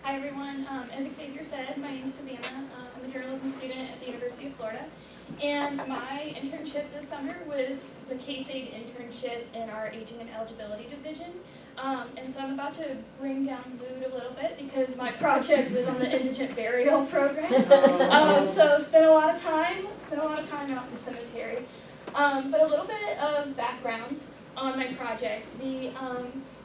Hi everyone, as Xavier said, my name is Savanna. I'm a journalism student at the University of Florida. And my internship this summer was the K-SAID internship in our Aging and Eligibility Division. And so I'm about to bring down mood a little bit because my project was on the indigent burial program. So spent a lot of time out in the cemetery. But a little bit of background on my project. The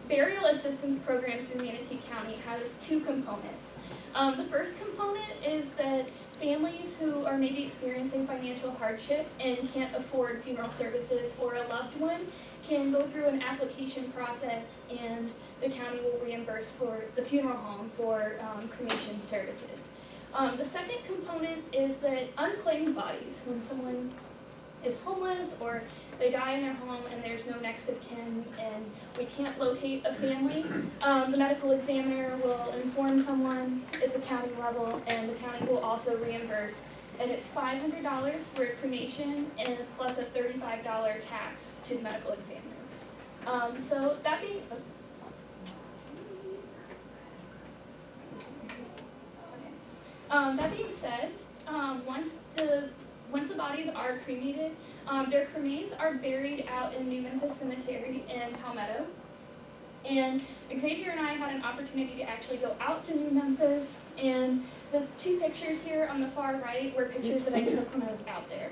Burial Assistance Program through Manatee County has two components. The first component is that families who are maybe experiencing financial hardship and can't afford funeral services for a loved one can go through an application process, and the county will reimburse for the funeral home for cremation services. The second component is that unclaimed bodies, when someone is homeless or they die in their home and there's no next of kin and we can't locate a family, the medical examiner will inform someone at the county level, and the county will also reimburse. And it's $500 for a cremation and plus a $35 tax to the medical examiner. So that being that being said, once the bodies are cremated, their cremains are buried out in New Memphis Cemetery in Palmetto. And Xavier and I had an opportunity to actually go out to New Memphis, and the two pictures here on the far right were pictures that I took when I was out there.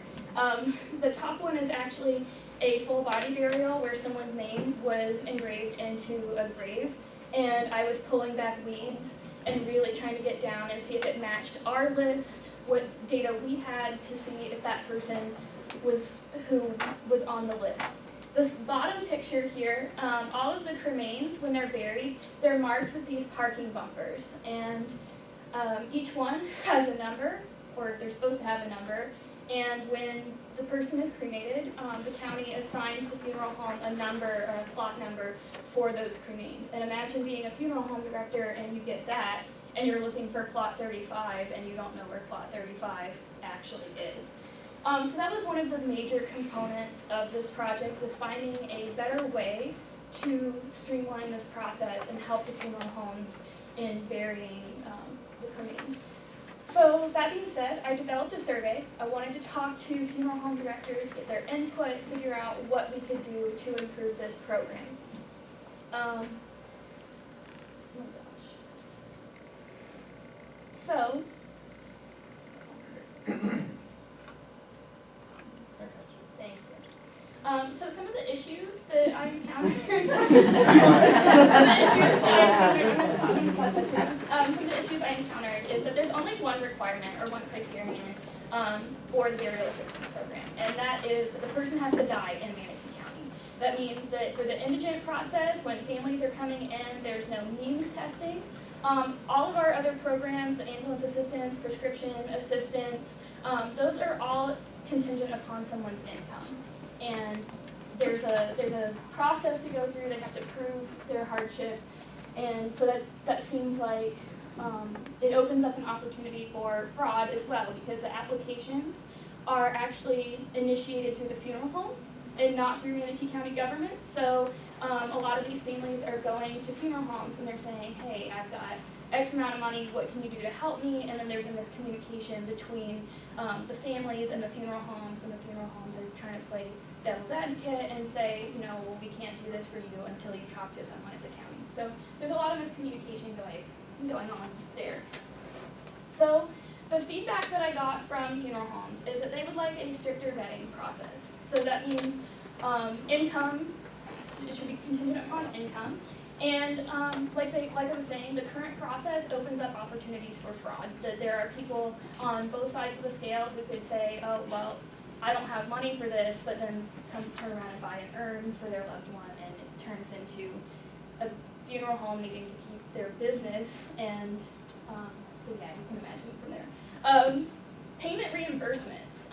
The top one is actually a full body burial where someone's name was engraved into a grave, and I was pulling back weeds and really trying to get down and see if it matched our list, what data we had to see if that person was who was on the list. This bottom picture here, all of the cremains, when they're buried, they're marked with these parking bumpers, and each one has a number, or they're supposed to have a number, and when the person is cremated, the county assigns the funeral home a number, or a plot number, for those cremains. And imagine being a funeral home director and you get that, and you're looking for plot 35, and you don't know where plot 35 actually is. So that was one of the major components of this project, was finding a better way to streamline this process and help the funeral homes in burying the cremains. So that being said, I developed a survey. I wanted to talk to funeral home directors, get their input, figure out what we could do to improve this program. Oh my gosh. So, thank you. So some of the issues that I encountered, some of the issues I encountered is that there's only one requirement or one criterion for the burial assistance program, and that is that the person has to die in Manatee County. That means that for the indigent process, when families are coming in, there's no means testing. All of our other programs, the ambulance assistance, prescription assistance, those are all contingent upon someone's income. And there's a process to go through. They have to prove their hardship, and so that seems like it opens up an opportunity for fraud as well, because the applications are actually initiated through the funeral home and not through Manatee County government. So a lot of these families are going to funeral homes and they're saying, hey, I've got X amount of money, what can you do to help me? And then there's a miscommunication between the families and the funeral homes are trying to play devil's advocate and say, well, we can't do this for you until you talk to someone at the county. So there's a lot of miscommunication going on there. So the feedback that I got from funeral homes is that they would like a stricter vetting process. So that means income, it should be contingent upon income. And like I was saying, the current process opens up opportunities for fraud. That there are people on both sides of the scale who could say, oh, well, I don't have money for this, but then turn around and buy an urn for their loved one, and it turns into a funeral home needing to keep their business, and so yeah, you can imagine from there. Payment reimbursements.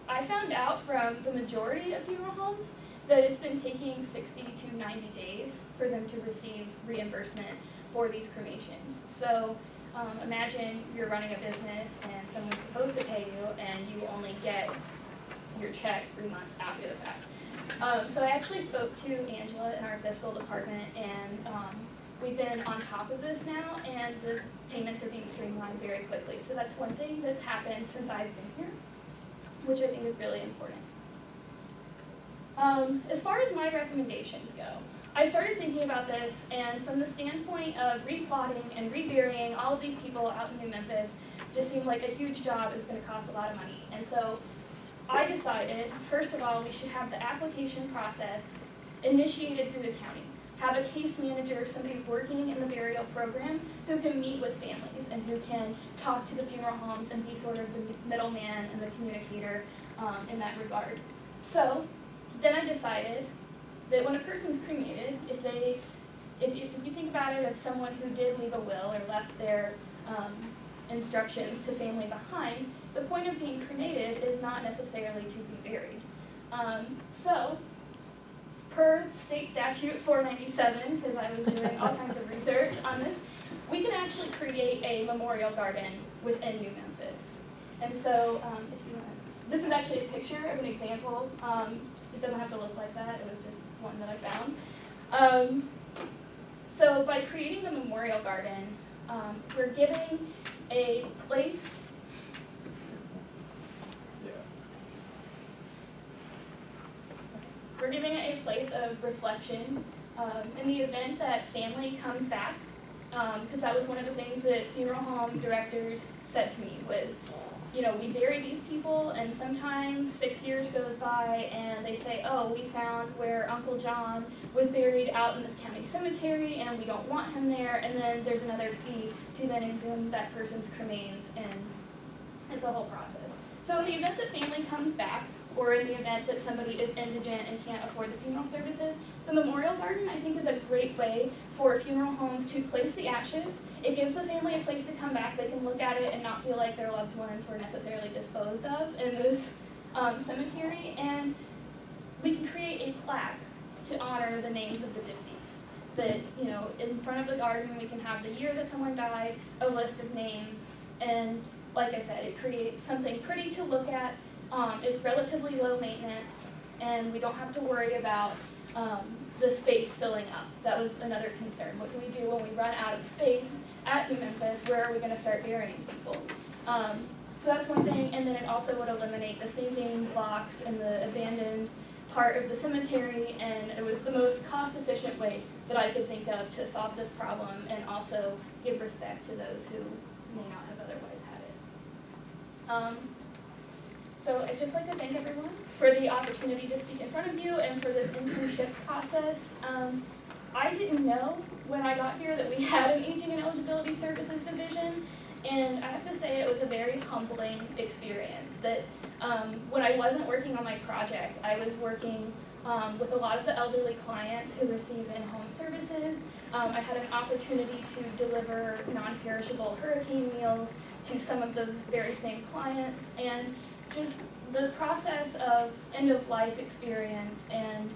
I found out from the majority of funeral homes that it's been taking 60 to 90 days for them to receive reimbursement for these cremations. So imagine you're running a business and someone's supposed to pay you and you only get your check 3 months after the fact. So I actually spoke to Angela in our fiscal department, and we've been on top of this now, and the payments are being streamlined very quickly. So that's one thing that's happened since I've been here, which I think is really important. As far as my recommendations go, I started thinking about this, and from the standpoint of replotting and reburying all of these people out in New Memphis just seemed like a huge job. It was going to cost a lot of money. And so I decided, first of all, we should have the application process initiated through the county. Have a case manager, somebody working in the burial program who can meet with families and who can talk to the funeral homes and be sort of the middleman and the communicator in that regard. So then I decided that when a person's cremated, if you think about it as someone who did leave a will or left their instructions to family behind, the point of being cremated is not necessarily to be buried. So, per state statute 497, because I was doing all kinds of research on this, we can actually create a memorial garden within New Memphis. And so, if you want, this is actually a picture of an example. It doesn't have to look like that. It was just one that I found. So by creating the memorial garden, we're giving a place. We're giving it a place of reflection in the event that family comes back, because that was one of the things that funeral home directors said to me was, you know, we bury these people and sometimes 6 years goes by and they say, oh, we found where Uncle John was buried out in this county cemetery and we don't want him there, and then there's another fee to then exhume that person's cremains, and it's a whole process. So in the event that family comes back, or in the event that somebody is indigent and can't afford the funeral services, the memorial garden, I think, is a great way for funeral homes to place the ashes. It gives the family a place to come back. They can look at it and not feel like their loved ones were necessarily disposed of in this cemetery. And we can create a plaque to honor the names of the deceased. That, you know, in front of the garden, we can have the year that someone died, a list of names, and like I said, it creates something pretty to look at. It's relatively low maintenance, and we don't have to worry about the space filling up. That was another concern. What do we do when we run out of space at New Memphis? Where are we going to start burying people? So that's one thing, and then it also would eliminate the sinking blocks in the abandoned part of the cemetery, and it was the most cost-efficient way that I could think of to solve this problem and also give respect to those who may not have otherwise had it. So I'd just like to thank everyone for the opportunity to speak in front of you and for this internship process. I didn't know when I got here that we had an Aging and Eligibility Services division, and I have to say it was a very humbling experience. That when I wasn't working on my project, I was working with a lot of the elderly clients who receive in-home services. I had an opportunity to deliver non-perishable hurricane meals to some of those very same clients, and just the process of end-of-life experience and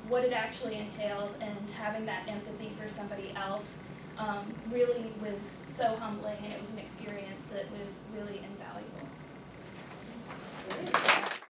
what it actually entails, and having that empathy for somebody else really was so humbling, and it was an experience that was really invaluable.